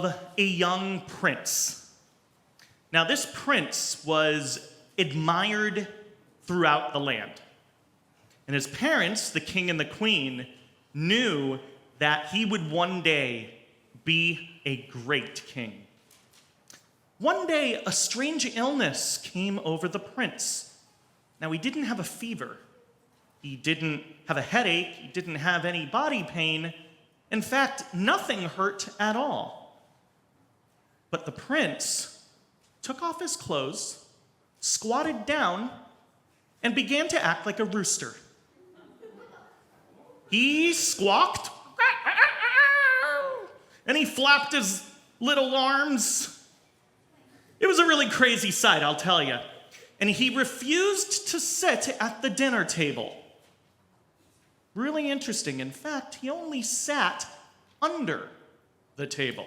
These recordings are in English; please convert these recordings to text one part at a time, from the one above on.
of a young prince. Now, this prince was admired throughout the land. And his parents, the king and the queen, knew that he would one day be a great king. One day, a strange illness came over the prince. Now, he didn't have a fever. He didn't have a headache. He didn't have any body pain. In fact, nothing hurt at all. But the prince took off his clothes, squatted down, and began to act like a rooster. He squawked, and he flapped his little arms. It was a really crazy sight, I'll tell you. And he refused to sit at the dinner table. Really interesting. In fact, he only sat under the table.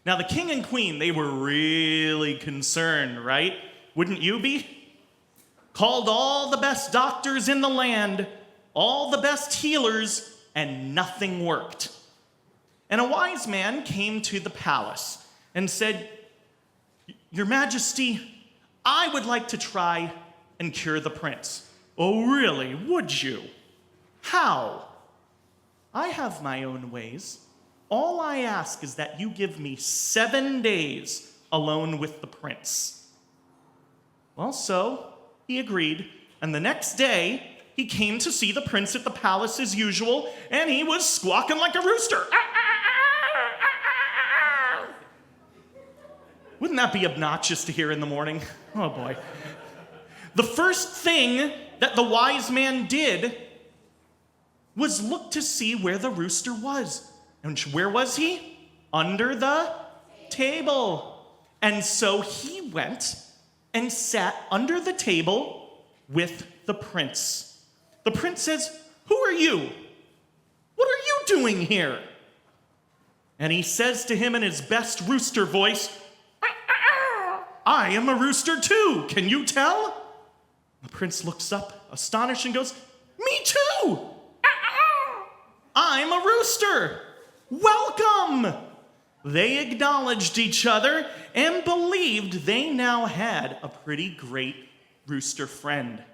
Now, the king and queen, they were really concerned, right? Wouldn't you be? Called all the best doctors in the land, all the best healers, and nothing worked. And a wise man came to the palace and said, "Your Majesty, I would like to try and cure the prince." "Oh, really? Would you? How?" "I have my own ways. All I ask is that you give me 7 days alone with the prince." Well, so he agreed, and the next day, he came to see the prince at the palace as usual, and he was squawking like a rooster. Wouldn't that be obnoxious to hear in the morning? Oh boy. The first thing that the wise man did was look to see where the rooster was. And where was he? Under the table. And so he went and sat under the table with the prince. The prince says, "Who are you? What are you doing here?" And he says to him in his best rooster voice, "I am a rooster too. Can you tell?" The prince looks up, astonished, and goes, "Me too. I'm a rooster. Welcome." They acknowledged each other and believed they now had a pretty great rooster friend.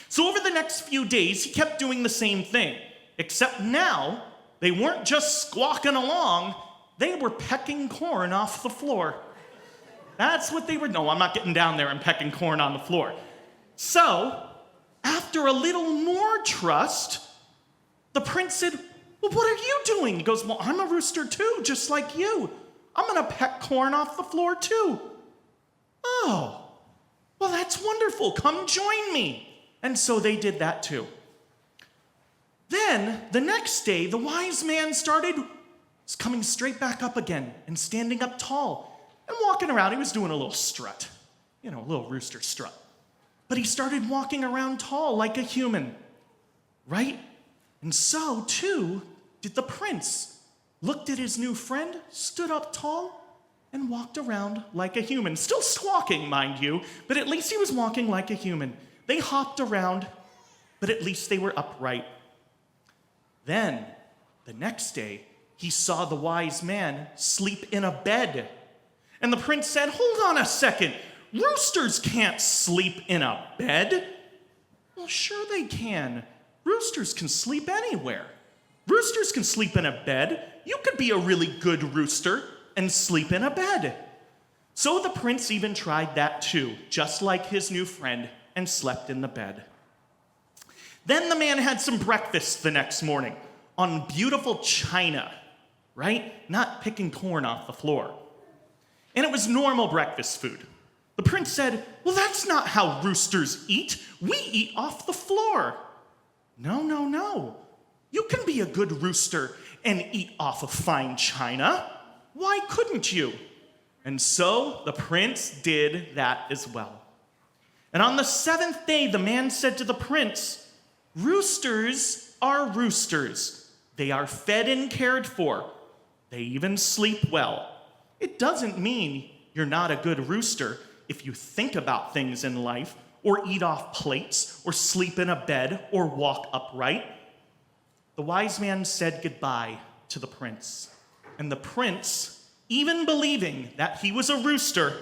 So over the next few days, he kept doing the same thing, except now they weren't just squawking along, they were pecking corn off the floor. That's what they were. No, I'm not getting down there and pecking corn on the floor. So, after a little more trust, the prince said, "Well, what are you doing?" He goes, "Well, I'm a rooster too, just like you. I'm going to peck corn off the floor too." "Oh, well, that's wonderful. Come join me." And so they did that too. Then, the next day, the wise man started coming straight back up again and standing up tall and walking around. He was doing a little strut, a little rooster strut. But he started walking around tall like a human, right? And so, too, did the prince. Looked at his new friend, stood up tall, and walked around like a human. Still squawking, mind you, but at least he was walking like a human. They hopped around, but at least they were upright. Then, the next day, he saw the wise man sleep in a bed. And the prince said, "Hold on a second. Roosters can't sleep in a bed." "Well, sure they can. Roosters can sleep anywhere. Roosters can sleep in a bed. You could be a really good rooster and sleep in a bed." So the prince even tried that too, just like his new friend, and slept in the bed. Then the man had some breakfast the next morning on beautiful china, right? Not picking corn off the floor. And it was normal breakfast food. The prince said, "Well, that's not how roosters eat. We eat off the floor." No. You can be a good rooster and eat off of fine china. Why couldn't you?" And so the prince did that as well. And on the 7th day, the man said to the prince, "Roosters are roosters. They are fed and cared for. They even sleep well. It doesn't mean you're not a good rooster if you think about things in life, or eat off plates, or sleep in a bed, or walk upright." The wise man said goodbye to the prince, and the prince even believing that he was a rooster,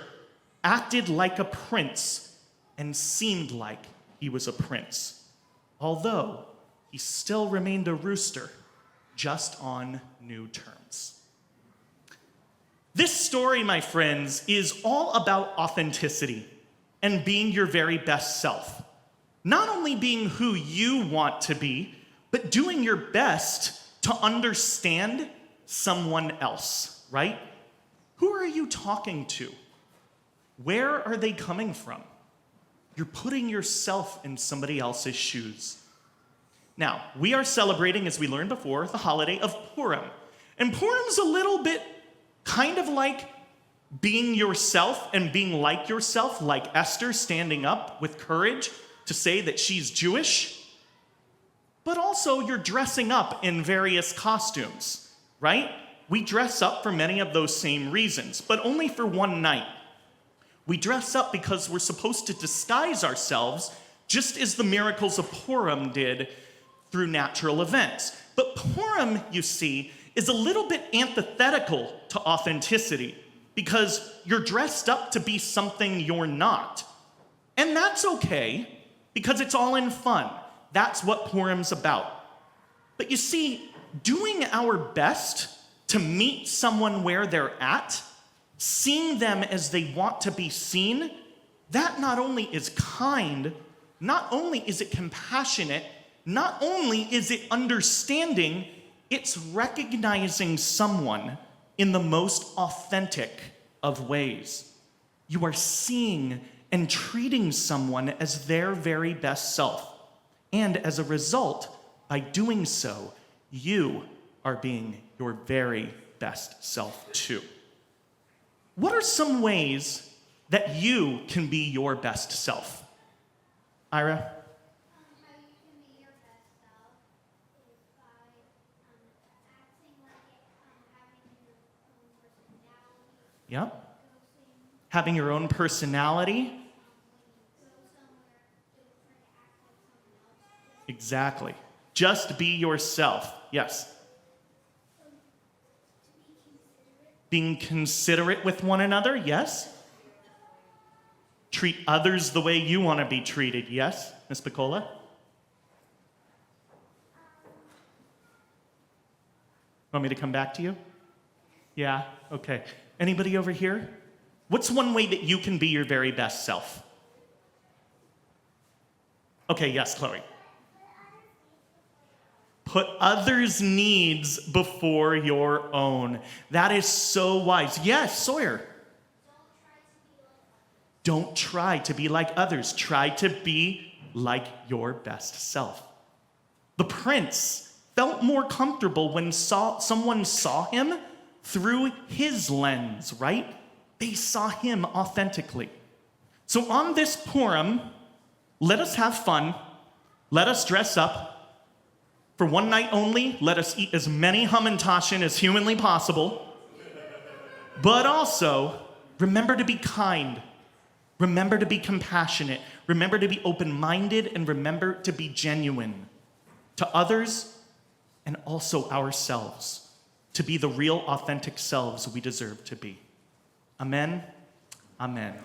acted like a prince and seemed like he was a prince, although he still remained a rooster, just on new terms. This story, my friends, is all about authenticity and being your very best self. Not only being who you want to be, but doing your best to understand someone else, right? Who are you talking to? Where are they coming from? You're putting yourself in somebody else's shoes. Now, we are celebrating, as we learned before, the holiday of Purim. And Purim's a little bit kind of like being yourself and being like yourself, like Esther standing up with courage to say that she's Jewish. But also, you're dressing up in various costumes, right? We dress up for many of those same reasons, but only for one night. We dress up because we're supposed to disguise ourselves, just as the miracles of Purim did through natural events. But Purim, you see, is a little bit antithetical to authenticity because you're dressed up to be something you're not. And that's okay, because it's all in fun. That's what Purim's about. But you see, doing our best to meet someone where they're at, seeing them as they want to be seen, that not only is kind, not only is it compassionate, not only is it understanding, it's recognizing someone in the most authentic of ways. You are seeing and treating someone as their very best self. And as a result, by doing so, you are being your very best self too. What are some ways that you can be your best self? Ira? How you can be your best self is by acting like it, having your own personality. Yep. Having your own personality. When you go somewhere, don't try to act like someone else. Exactly. Just be yourself. Yes. To be considerate. Being considerate with one another. Yes. Treat others the way you want to be treated. Yes, Miss Picola? Want me to come back to you? Yeah? Okay. Anybody over here? What's one way that you can be your very best self? Okay, yes, Chloe. Put others' needs before your own. That is so wise. Yes, Sawyer. Don't try to be like others. Try to be like your best self. The prince felt more comfortable when someone saw him through his lens, right? They saw him authentically. So on this Purim, let us have fun. Let us dress up. For one night only, let us eat as many Hamantashen as humanly possible. But also, remember to be kind. Remember to be compassionate. Remember to be open-minded, and remember to be genuine to others and also ourselves, to be the real, authentic selves we deserve to be. Amen. Amen.